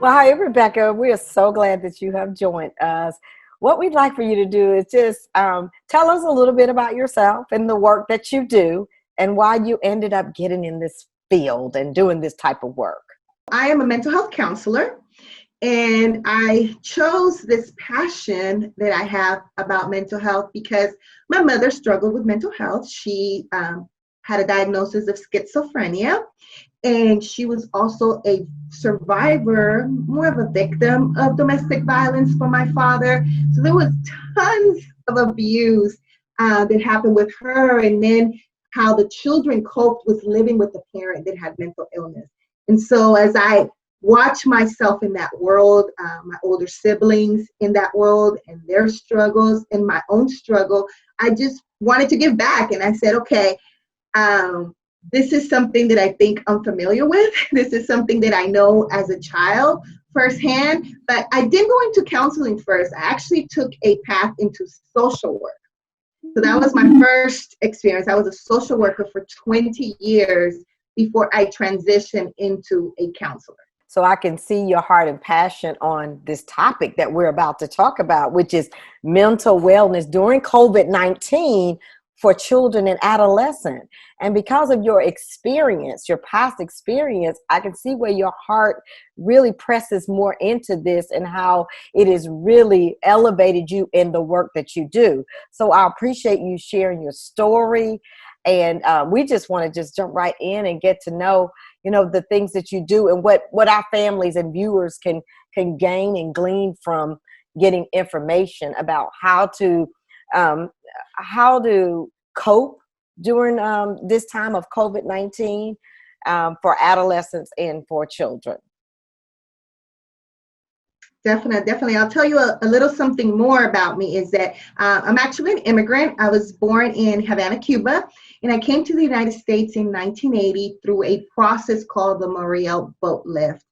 Well, hi, Rebecca. We are so glad that you have joined us. What we'd like for you to do is just tell us a little bit about yourself and the work that you do and why you ended up getting in this field and doing this type of work. I am a mental health counselor, and I chose this passion that I have about mental health because my mother struggled with mental health. She had a diagnosis of schizophrenia, and she was also a survivor, more of a victim of domestic violence from my father. So there was tons of abuse that happened with her, and then how the children coped with living with a parent that had mental illness. And so as I watch myself in that world, my older siblings in that world and their struggles and my own struggle, I just wanted to give back. And I said, okay, this is something that I think I'm familiar with. This is something that I know as a child firsthand, but I didn't go into counseling first. I actually took a path into social work. So that was my first experience. I was a social worker for 20 years before I transitioned into a counselor. So I can see your heart and passion on this topic that we're about to talk about, which is mental wellness during COVID-19 for children and adolescents. And because of your experience, your past experience, I can see where your heart really presses more into this and how it has really elevated you in the work that you do. So I appreciate you sharing your story. And we just want to just jump right in and get to know, the things that you do and what our families and viewers can gain and glean from getting information about how to cope during this time of COVID-19 for adolescents and for children. Definitely. I'll tell you a little something more about me is that I'm actually an immigrant. I was born in Havana, Cuba, and I came to the United States in 1980 through a process called the Maria boat lift.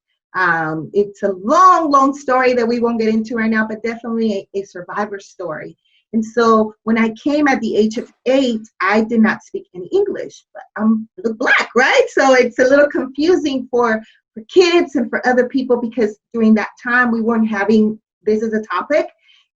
It's a long story that we won't get into right now, but definitely a survivor story. And so when I came at the age of 8, I did not speak any English, but I'm Black, right? So it's a little confusing for kids and for other people because during that time we weren't having this as a topic.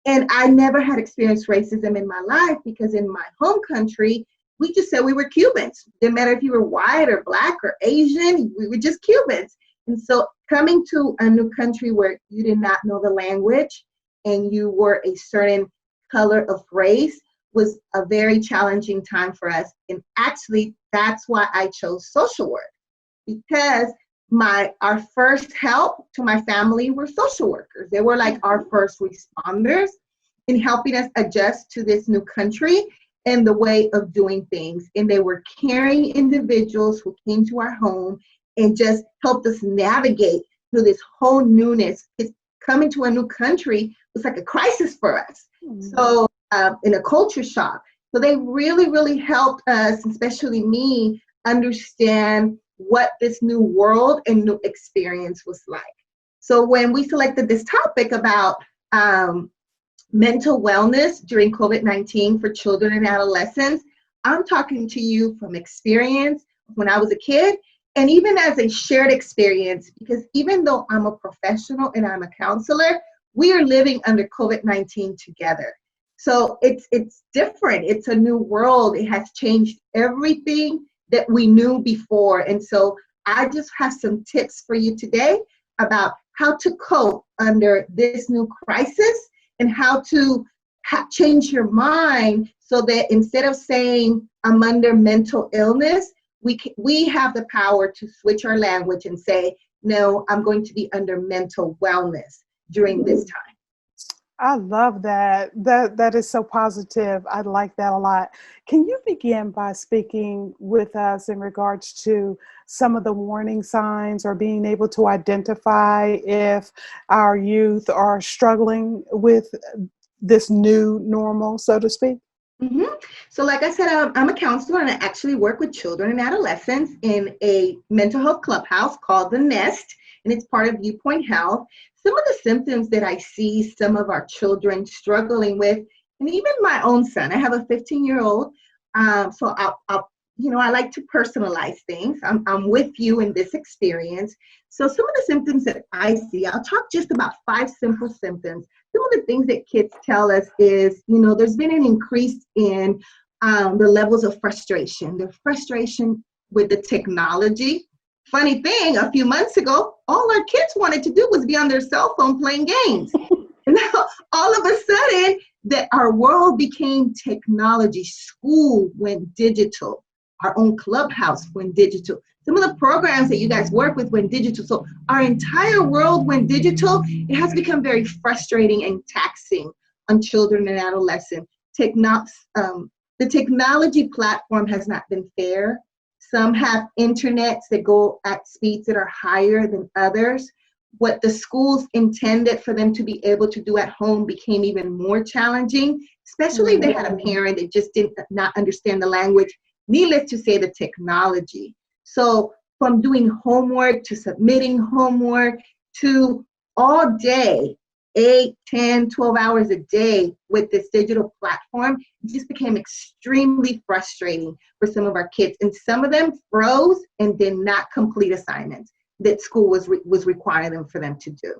And I never had experienced racism in my life because in my home country, we just said we were Cubans. Didn't matter if you were white or Black or Asian, we were just Cubans. And so coming to a new country where you did not know the language and you were a certain color of race was a very challenging time for us. And actually, that's why I chose social work, because our first help to my family were social workers. They were like our first responders in helping us adjust to this new country and the way of doing things. And they were caring individuals who came to our home and just helped us navigate through this whole newness. It's coming to a new country was like a crisis for us. So in a culture shock. So they really helped us, especially me, understand what this new world and new experience was like. So when we selected this topic about mental wellness during COVID-19 for children and adolescents, I'm talking to you from experience when I was a kid and even as a shared experience, because even though I'm a professional and I'm a counselor, we are living under COVID-19 together. So it's different. It's a new world. It has changed everything that we knew before. And so I just have some tips for you today about how to cope under this new crisis and how to change your mind so that instead of saying I'm under mental illness, we have the power to switch our language and say, no, I'm going to be under mental wellness during this time. I love that. That is so positive. I like that a lot. Can you begin by speaking with us in regards to some of the warning signs or being able to identify if our youth are struggling with this new normal, so to speak? Mm-hmm. So like I said, I'm a counselor and I actually work with children and adolescents in a mental health clubhouse called The Nest, and it's part of Viewpoint Health. Some of the symptoms that I see some of our children struggling with, and even my own son, I have a 15-year-old, so I'll I like to personalize things. I'm with you in this experience. So some of the symptoms that I see, I'll talk just about 5 simple symptoms. Some of the things that kids tell us is, there's been an increase in the levels of frustration. The frustration with the technology. Funny thing, a few months ago, all our kids wanted to do was be on their cell phone playing games. And now, all of a sudden, that our world became technology. School went digital. Our own clubhouse went digital. Some of the programs that you guys work with went digital. So our entire world went digital. It has become very frustrating and taxing on children and adolescents. The technology platform has not been fair. Some have internets that go at speeds that are higher than others. What the schools intended for them to be able to do at home became even more challenging, especially if they had a parent that just did not understand the language. Needless to say, the technology. So from doing homework to submitting homework to all day, 8, 10, 12 hours a day with this digital platform, it just became extremely frustrating for some of our kids. And some of them froze and did not complete assignments that school was requiring for them to do.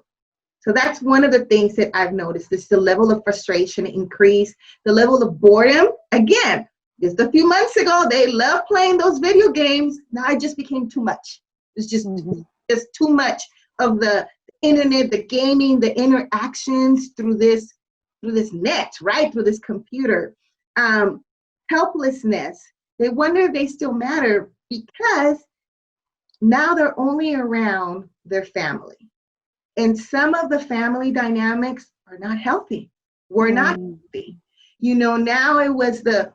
So that's one of the things that I've noticed is the level of frustration increase, the level of boredom. Again, just a few months ago, they loved playing those video games. Now it just became too much. It's just too much of the internet, the gaming, the interactions through this net, right? Through this computer. Helplessness. They wonder if they still matter because now they're only around their family. And some of the family dynamics are not healthy. We're not healthy. Now it was the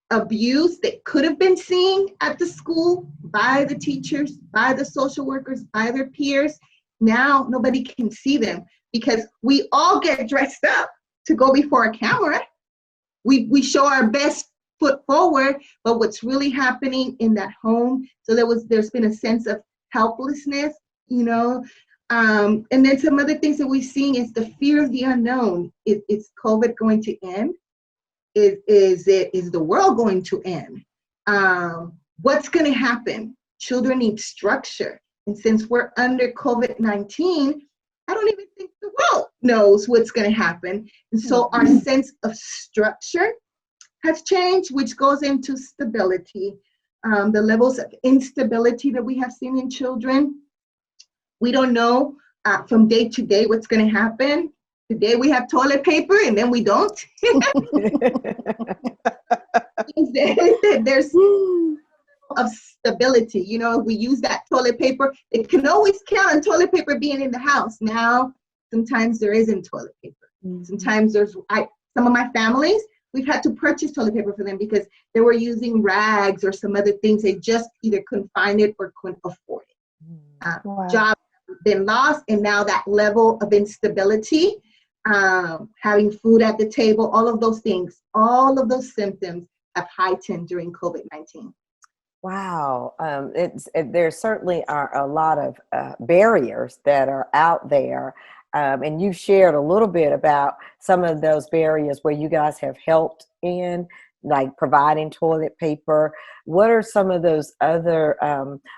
abuse that could have been seen at the school by the teachers, by the social workers, by their peers. Now nobody can see them because we all get dressed up to go before a camera. We show our best foot forward, but what's really happening in that home. So there's been a sense of helplessness, and then some other things that we've seen is the fear of the unknown. Is COVID going to end? Is the world going to end? What's going to happen? Children need structure. And since we're under COVID-19, I don't even think the world knows what's going to happen. And so our sense of structure has changed, which goes into stability. The levels of instability that we have seen in children. We don't know from day to day what's going to happen. Today we have toilet paper and then we don't. There's of stability. If we use that toilet paper, it can always count on toilet paper being in the house. Now, sometimes there isn't toilet paper. Sometimes some of my families, we've had to purchase toilet paper for them because they were using rags or some other things. They just either couldn't find it or couldn't afford it. Jobs have been lost, and now that level of instability, having food at the table, all of those things, all of those symptoms have heightened during COVID-19. Wow. There certainly are a lot of barriers that are out there. And you shared a little bit about some of those barriers where you guys have helped in, like providing toilet paper. What are some of those other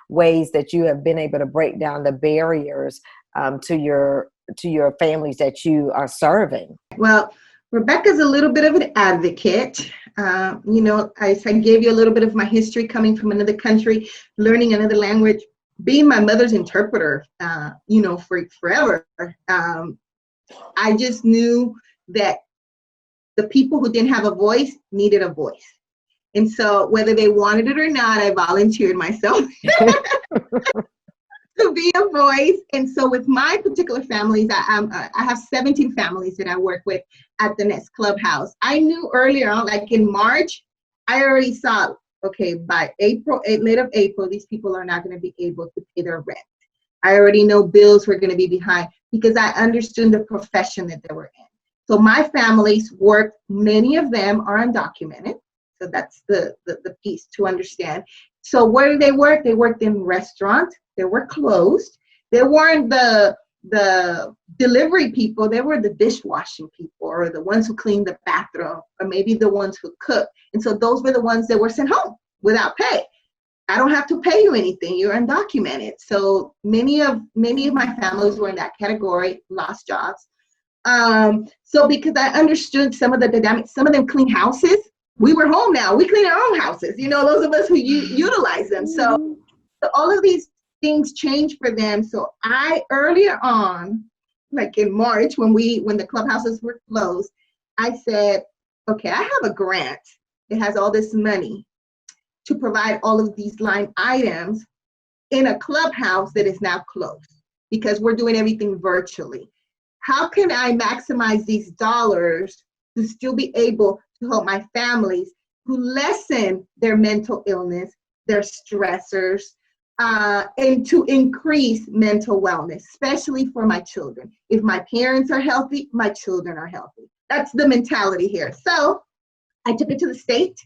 ways that you have been able to break down the barriers to your families that you are serving? Well, Rebecca's a little bit of an advocate. I gave you a little bit of my history coming from another country, learning another language, being my mother's interpreter, for forever. I just knew that the people who didn't have a voice needed a voice. And so whether they wanted it or not, I volunteered myself to be a voice. And so with my particular families, I have 17 families that I work with at the Nest Clubhouse. I knew earlier on, like in March, I already saw, okay, by late of April, these people are not going to be able to pay their rent. I already know bills were going to be behind because I understood the profession that they were in. So my families work, many of them are undocumented. So that's the piece to understand. So where do they work? They worked in restaurants. They were closed. They weren't the delivery people. They were the dishwashing people or the ones who cleaned the bathroom or maybe the ones who cooked. And so those were the ones that were sent home without pay. I don't have to pay you anything. You're undocumented. So many of my families were in that category, lost jobs. So because I understood some of the dynamics, some of them clean houses. We were home now. We clean our own houses. Those of us who utilize them. So all of these things change for them. So I earlier on, like in March, when the clubhouses were closed, I said, okay, I have a grant that has all this money to provide all of these line items in a clubhouse that is now closed because we're doing everything virtually. How can I maximize these dollars to still be able to help my families who lessen their mental illness, their stressors, and to increase mental wellness, especially for my children. If my parents are healthy, my children are healthy. That's the mentality here. So I took it to the state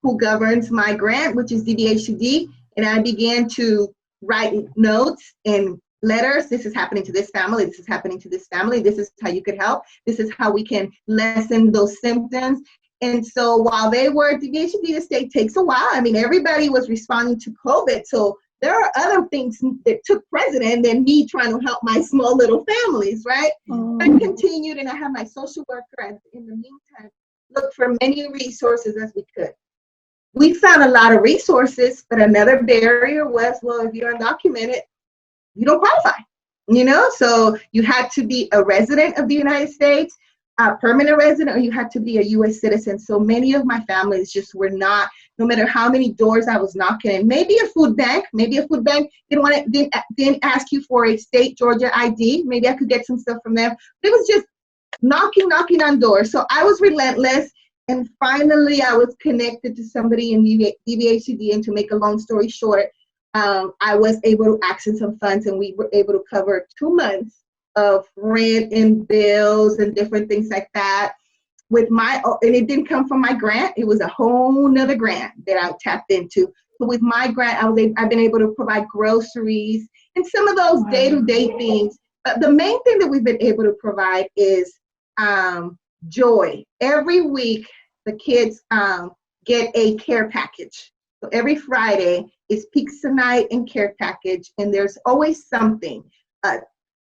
who governs my grant, which is DBHD, and I began to write notes and letters. This is happening to this family. This is happening to this family. This is how you could help. This is how we can lessen those symptoms. And so while they were at DBHD, the state takes a while. I mean, everybody was responding to COVID. So there are other things that took precedent than me trying to help my small little families, right? I continued, and I had my social worker in the meantime look for many resources as we could. We found a lot of resources, but another barrier was, well, if you're undocumented, you don't qualify, so you had to be a resident of the United States, a permanent resident, or you had to be a U.S. citizen. So many of my families just were not, no matter how many doors I was knocking in. Maybe a food bank didn't ask you for a state Georgia ID. Maybe I could get some stuff from them. But it was just knocking on doors. So I was relentless. And finally, I was connected to somebody in DBHCD, and to make a long story short, I was able to access some funds, and we were able to cover 2 months of rent and bills and different things like that. And it didn't come from my grant. It was a whole nother grant that I tapped into. So with my grant, I've been able to provide groceries and some of those day-to-day things. But the main thing that we've been able to provide is joy. Every week, the kids get a care package. So every Friday is pizza night and care package, and there's always something.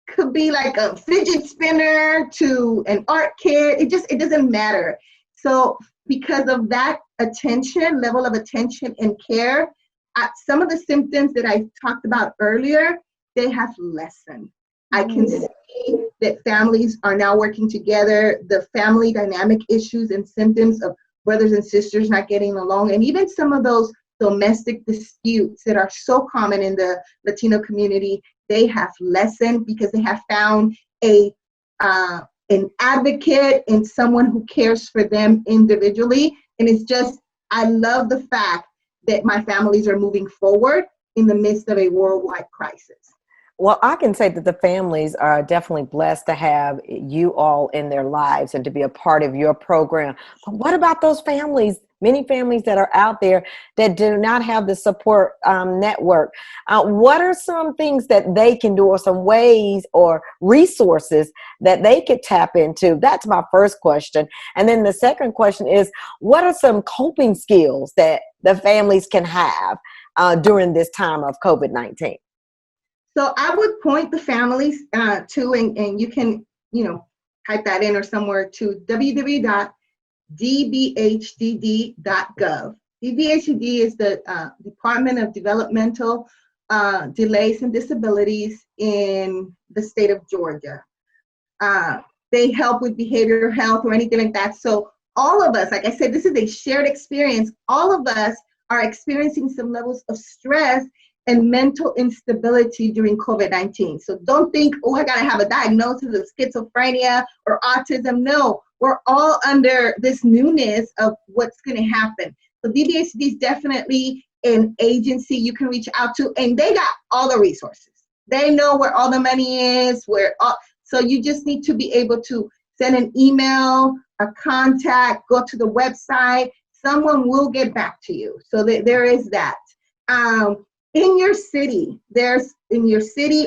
Could be like a fidget spinner to an art kit. It doesn't matter. So because of that level of attention and care, some of the symptoms that I talked about earlier, they have lessened. I can see that families are now working together. The family dynamic issues and symptoms of brothers and sisters not getting along, and even some of those domestic disputes that are so common in the Latino community, they have lessened because they have found an advocate and someone who cares for them individually. And I love the fact that my families are moving forward in the midst of a worldwide crisis. Well, I can say that the families are definitely blessed to have you all in their lives and to be a part of your program. But what about those families, many families that are out there that do not have the support network? What are some things that they can do, or some ways or resources that they could tap into? That's my first question. And then the second question is, what are some coping skills that the families can have during this time of COVID-19? So I would point the families to, and you can, type that in or somewhere, to www.dbhdd.gov. DBHD is the Department of Developmental Delays and Disabilities in the state of Georgia. They help with behavioral health or anything like that. So all of us, like I said, this is a shared experience. All of us are experiencing some levels of stress and mental instability during COVID-19. So don't think, I gotta have a diagnosis of schizophrenia or autism. No, we're all under this newness of what's gonna happen. So DBHD is definitely an agency you can reach out to, and they got all the resources. They know where all the money is, so you just need to be able to send an email, a contact, go to the website. Someone will get back to you. So there is that. In your city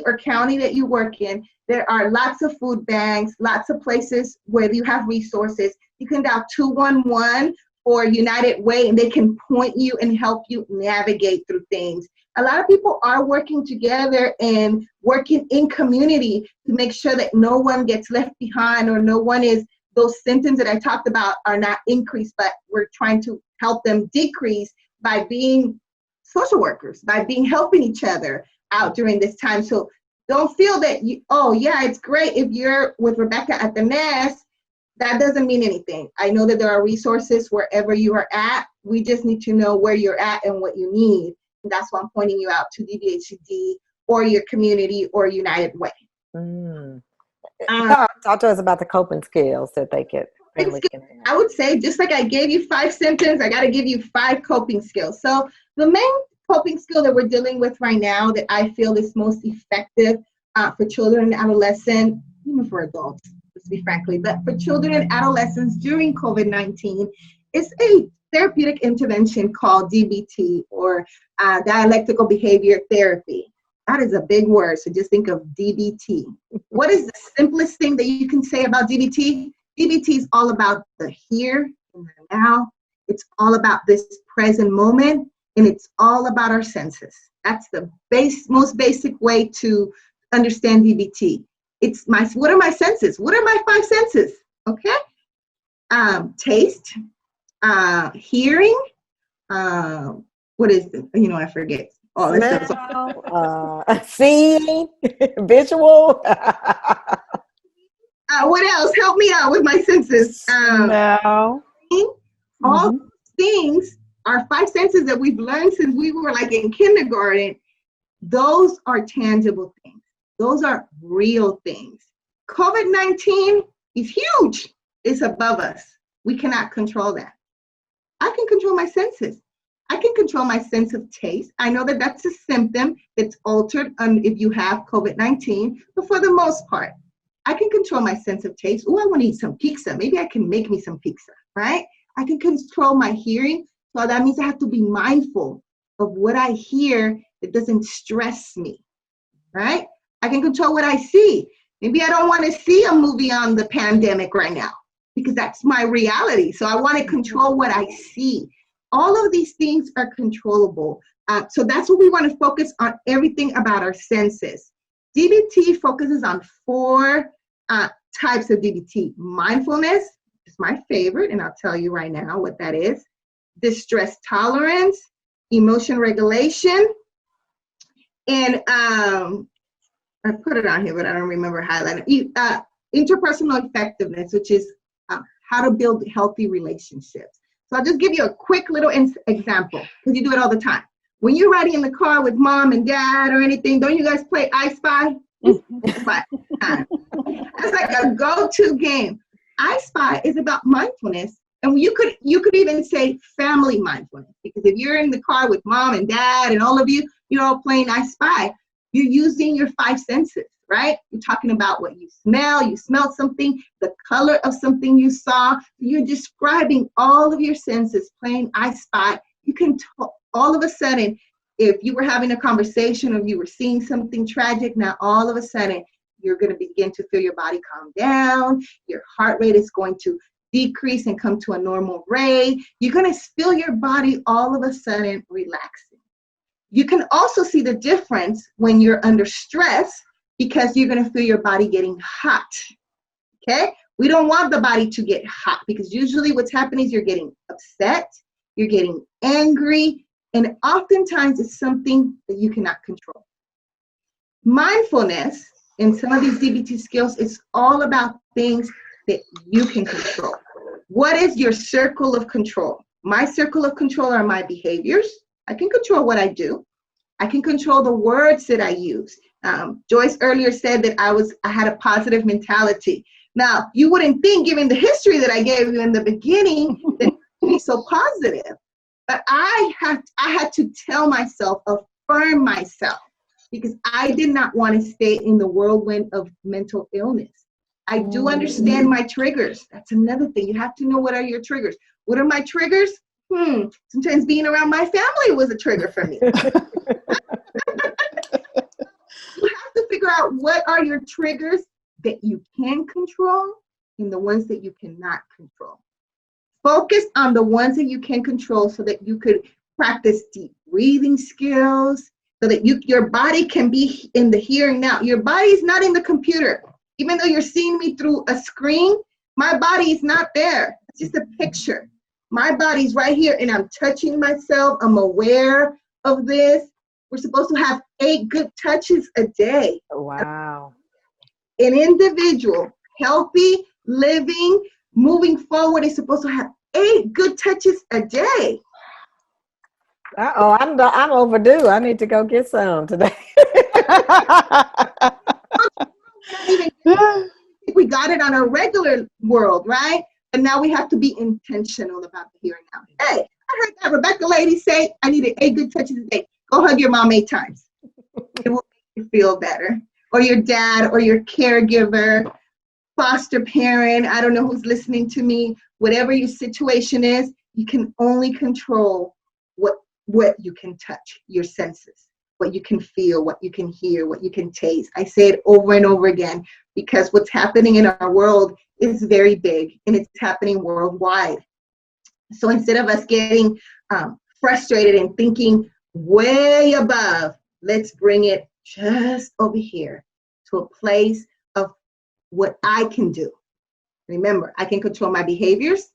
or county that you work in, there are lots of food banks, lots of places where you have resources. You can dial 211 or United Way, and they can point you and help you navigate through things. A lot of people are working together and working in community to make sure that no one gets left behind, or no one is, those symptoms that I talked about are not increased, but we're trying to help them decrease by being social workers, by being helping each other out during this time. So don't feel that oh yeah, it's great if you're with Rebecca at the nest. That doesn't mean anything. I know that there are resources wherever you are at. We just need to know where you're at and what you need. And that's why I'm pointing you out to DBHD or your community or United Way. Talk to us about the coping skills that families can have. I would say, just like I gave you 5 symptoms, I got to give you 5 coping skills. So the main coping skill that we're dealing with right now that I feel is most effective for children and adolescents, even for adults, let's be frankly, but for children and adolescents during COVID-19 is a therapeutic intervention called DBT, or dialectical behavior therapy. That is a big word, so just think of DBT. What is the simplest thing that you can say about DBT? DBT is all about the here and the now. It's all about this present moment, and it's all about our senses. That's the most basic way to understand DBT. What are my senses? What are my 5 senses? Okay? Taste, hearing, what is it? I forget. Oh, Smell, seeing, visual. What else? Help me out with my senses. Smell. All things are 5 senses that we've learned since we were like in kindergarten. Those are tangible things. Those are real things. COVID-19 is huge. It's above us. We cannot control that. I can control my senses. I can control my sense of taste. I know that that's a symptom that's altered if you have COVID-19, but for the most part, I can control my sense of taste. Oh, I want to eat some pizza. Maybe I can make me some pizza, right? I can control my hearing. So that means I have to be mindful of what I hear that doesn't stress me, right? I can control what I see. Maybe I don't want to see a movie on the pandemic right now because that's my reality. So I want to control what I see. All of these things are controllable. So that's what we want to focus on, everything about our senses. DBT focuses on 4 types of DBT. Mindfulness is my favorite, and I'll tell you right now what that is. Distress tolerance, emotion regulation, and I put it on here, but I don't remember highlighting. Interpersonal effectiveness, which is how to build healthy relationships. So I'll just give you a quick little example, because you do it all the time. When you're riding in the car with mom and dad or anything, don't you guys play I Spy? That's like a go-to game. I Spy is about mindfulness. And you could even say family mindfulness, because if you're in the car with mom and dad and all of you, you're all playing I Spy, you're using your 5 senses, right? You're talking about what you smelled something, the color of something you saw. You're describing all of your senses playing I Spy. You can all of a sudden, if you were having a conversation or you were seeing something tragic, now all of a sudden you're going to begin to feel your body calm down. Your heart rate is going to decrease and come to a normal rate. You're going to feel your body all of a sudden relaxing. You can also see the difference when you're under stress, because you're going to feel your body getting hot. Okay? We don't want the body to get hot, because usually what's happening is you're getting upset, you're getting angry, and oftentimes it's something that you cannot control. Mindfulness and some of these DBT skills is all about things that you can control. What is your circle of control? My circle of control are my behaviors. I can control what I do. I can control the words that I use. Joyce earlier said that I had a positive mentality. Now, you wouldn't think, given the history that I gave you in the beginning, that it would be so positive. But I had to tell myself, affirm myself, because I did not want to stay in the whirlwind of mental illness. I do understand my triggers. That's another thing. You have to know, what are your triggers? What are my triggers? Sometimes being around my family was a trigger for me. You have to figure out what are your triggers that you can control and the ones that you cannot control. Focus on the ones that you can control so that you could practice deep breathing skills, so that your body can be in the here and now. Your body is not in the computer. Even though you're seeing me through a screen, my body is not there. It's just a picture. My body's right here, and I'm touching myself. I'm aware of this. We're supposed to have 8 good touches a day. Wow. An individual, healthy, living, moving forward, is supposed to have 8 good touches a day. Uh-oh, I'm overdue. I need to go get some today. We got it on a regular world, right? And now we have to be intentional about the here and now. Hey, I heard that Rebecca lady say, I needed 8 good touches a day. Go hug your mom 8 times. It will make you feel better. Or your dad, or your caregiver, foster parent. I don't know who's listening to me. Whatever your situation is, you can only control what you can touch, your senses, what you can feel, what you can hear, what you can taste. I say it over and over again because what's happening in our world is very big, and it's happening worldwide. So instead of us getting frustrated and thinking way above, let's bring it just over here to a place of what I can do. Remember, I can control my behaviors.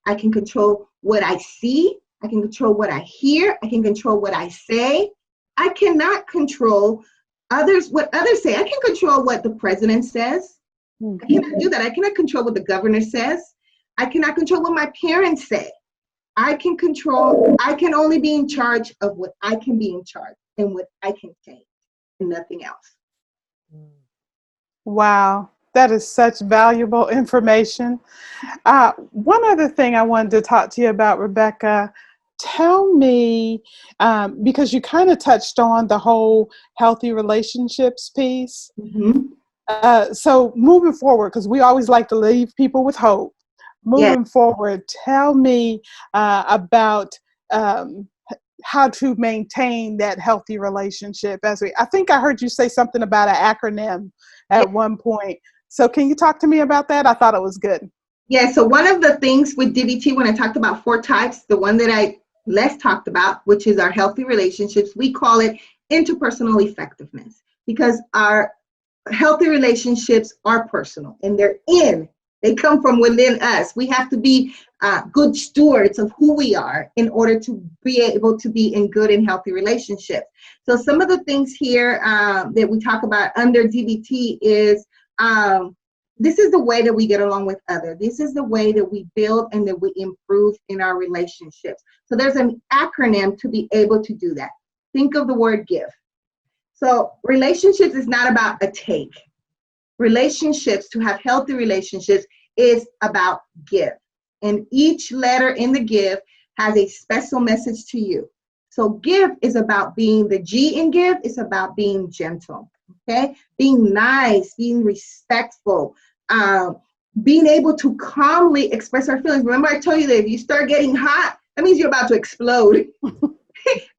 I can control what I see. I can control what I hear. I can control what I say. I cannot control what others say. I can control what the president says. I cannot do that. I cannot control what the governor says. I cannot control what my parents say. I can only be in charge of what I can be in charge and what I can change, and nothing else. Wow, that is such valuable information. One other thing I wanted to talk to you about, Rebecca. Tell me, because you kind of touched on the whole healthy relationships piece. Mm-hmm. So moving forward, because we always like to leave people with hope. Moving forward, tell me about how to maintain that healthy relationship. I think I heard you say something about an acronym at one point. So can you talk to me about that? I thought it was good. Yeah, so one of the things with DBT, when I talked about 4 types, the one that I less talked about, which is our healthy relationships, we call it interpersonal effectiveness, because our healthy relationships are personal and they come from within us. We have to be good stewards of who we are in order to be able to be in good and healthy relationships. So some of the things here that we talk about under DBT is this is the way that we get along with others. This is the way that we build and that we improve in our relationships. So there's an acronym to be able to do that. Think of the word give. So relationships is not about a take. Relationships, to have healthy relationships, is about give. And each letter in the give has a special message to you. So give is about being, the G in give is about being gentle, okay? Being nice, being respectful, being able to calmly express our feelings. Remember I told you that if you start getting hot, that means you're about to explode.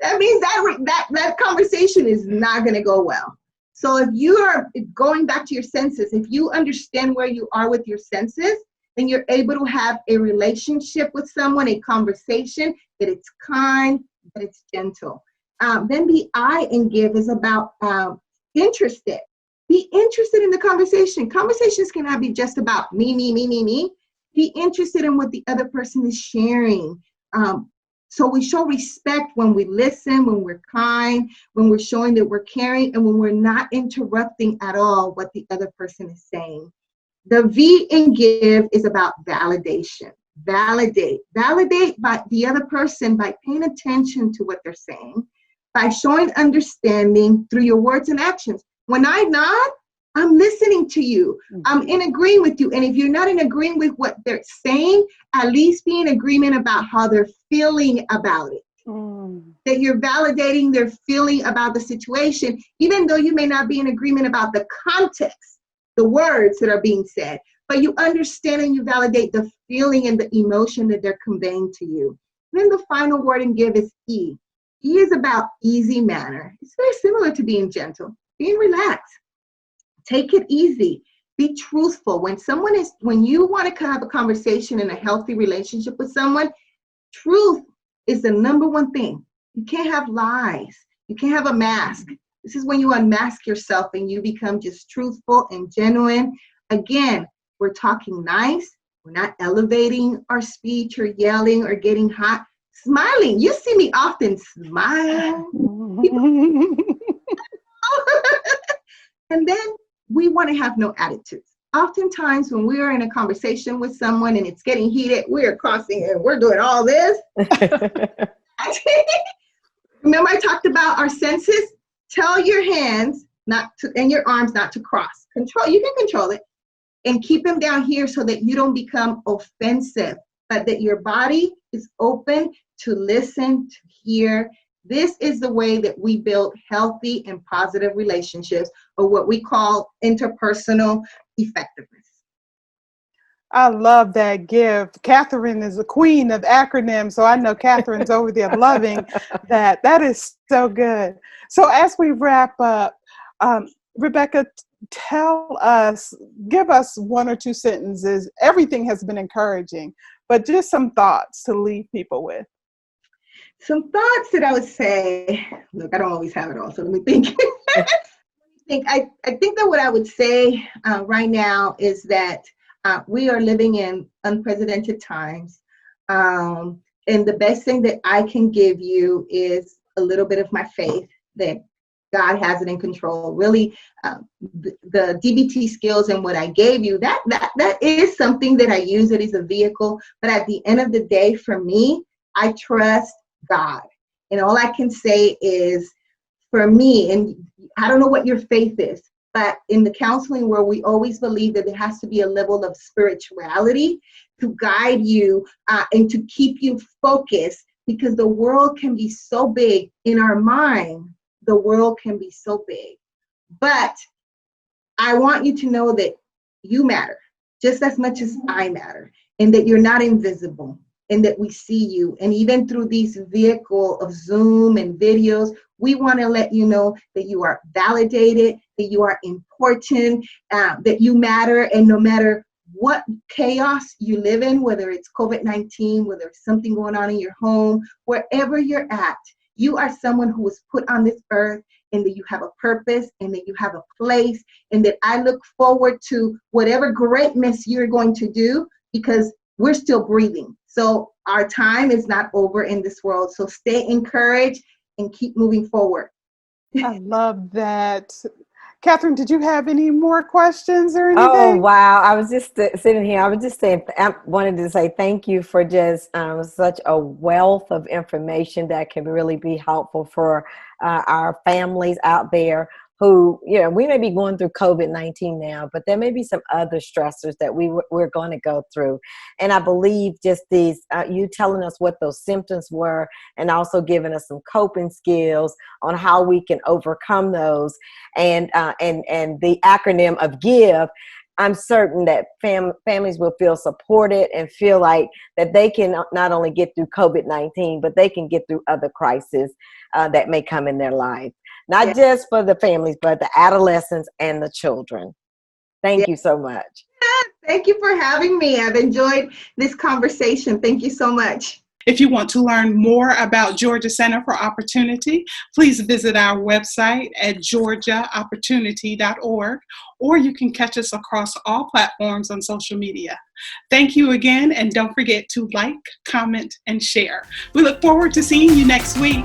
That means that conversation is not going to go well. So if you are going back to your senses, if you understand where you are with your senses, then you're able to have a relationship with someone, a conversation that it's kind, that it's gentle. Then the I in give is about interested. Be interested in the conversation. Conversations cannot be just about me. Be interested in what the other person is sharing. So we show respect when we listen, when we're kind, when we're showing that we're caring, and when we're not interrupting at all what the other person is saying. The V in give is about validation. Validate by the other person by paying attention to what they're saying, by showing understanding through your words and actions. When I nod, I'm listening to you. I'm in agreement with you. And if you're not in agreement with what they're saying, at least be in agreement about how they're feeling about it. That you're validating their feeling about the situation, even though you may not be in agreement about the context, the words that are being said, but you understand and you validate the feeling and the emotion that they're conveying to you. And then the final word in give is E. E is about easy manner. It's very similar to being gentle, being relaxed. Take it easy. Be truthful. When you want to have a conversation in a healthy relationship with someone, truth is the number one thing. You can't have lies. You can't have a mask. This is when you unmask yourself and you become just truthful and genuine. Again, we're talking nice. We're not elevating our speech or yelling or getting hot. Smiling. You see me often smile. And then we want to have no attitudes. Oftentimes when we are in a conversation with someone and it's getting heated, we are crossing and we're doing all this. Remember I talked about our senses? Tell your hands and your arms not to cross. You can control it and keep them down here so that you don't become offensive, but that your body is open to listen, to hear. This is the way that we build healthy and positive relationships, or what we call interpersonal effectiveness. I love that gift. Catherine is the queen of acronyms, so I know Catherine's over there loving that. That is so good. So as we wrap up, Rebecca, give us one or two sentences. Everything has been encouraging, but just some thoughts to leave people with. Some thoughts that I would say, look, I don't always have it all, so let me think. I think that what I would say right now is that we are living in unprecedented times. And the best thing that I can give you is a little bit of my faith that God has it in control. Really, the DBT skills and what I gave you, that is something that I use. It is a vehicle. But at the end of the day, for me, I trust God. And all I can say is, for me, and I don't know what your faith is, but in the counseling world, we always believe that there has to be a level of spirituality to guide you and to keep you focused, because the world can be so big in our mind. The world can be so big. But I want you to know that you matter just as much as I matter, and that you're not invisible, and that we see you. And even through these vehicle of Zoom and videos, we want to let you know that you are validated, that you are important, that you matter. And no matter what chaos you live in, whether it's COVID-19, whether it's something going on in your home, wherever you're at, you are someone who was put on this earth, and that you have a purpose, and that you have a place, and that I look forward to whatever greatness you're going to do, because we're still breathing. So our time is not over in this world. So stay encouraged and keep moving forward. I love that. Catherine, did you have any more questions or anything? Oh, wow. I was just sitting here. I was just saying, I wanted to say thank you for just such a wealth of information that can really be helpful for our families out there who, we may be going through COVID-19 now, but there may be some other stressors that we're going to go through. And I believe just these, you telling us what those symptoms were, and also giving us some coping skills on how we can overcome those, and the acronym of GIVE. I'm certain that families will feel supported and feel like that they can not only get through COVID-19, but they can get through other crises that may come in their life. Not just for the families, but the adolescents and the children. Thank you so much. Thank you for having me. I've enjoyed this conversation. Thank you so much. If you want to learn more about Georgia Center for Opportunity, please visit our website at georgiaopportunity.org, or you can catch us across all platforms on social media. Thank you again, and don't forget to like, comment, and share. We look forward to seeing you next week.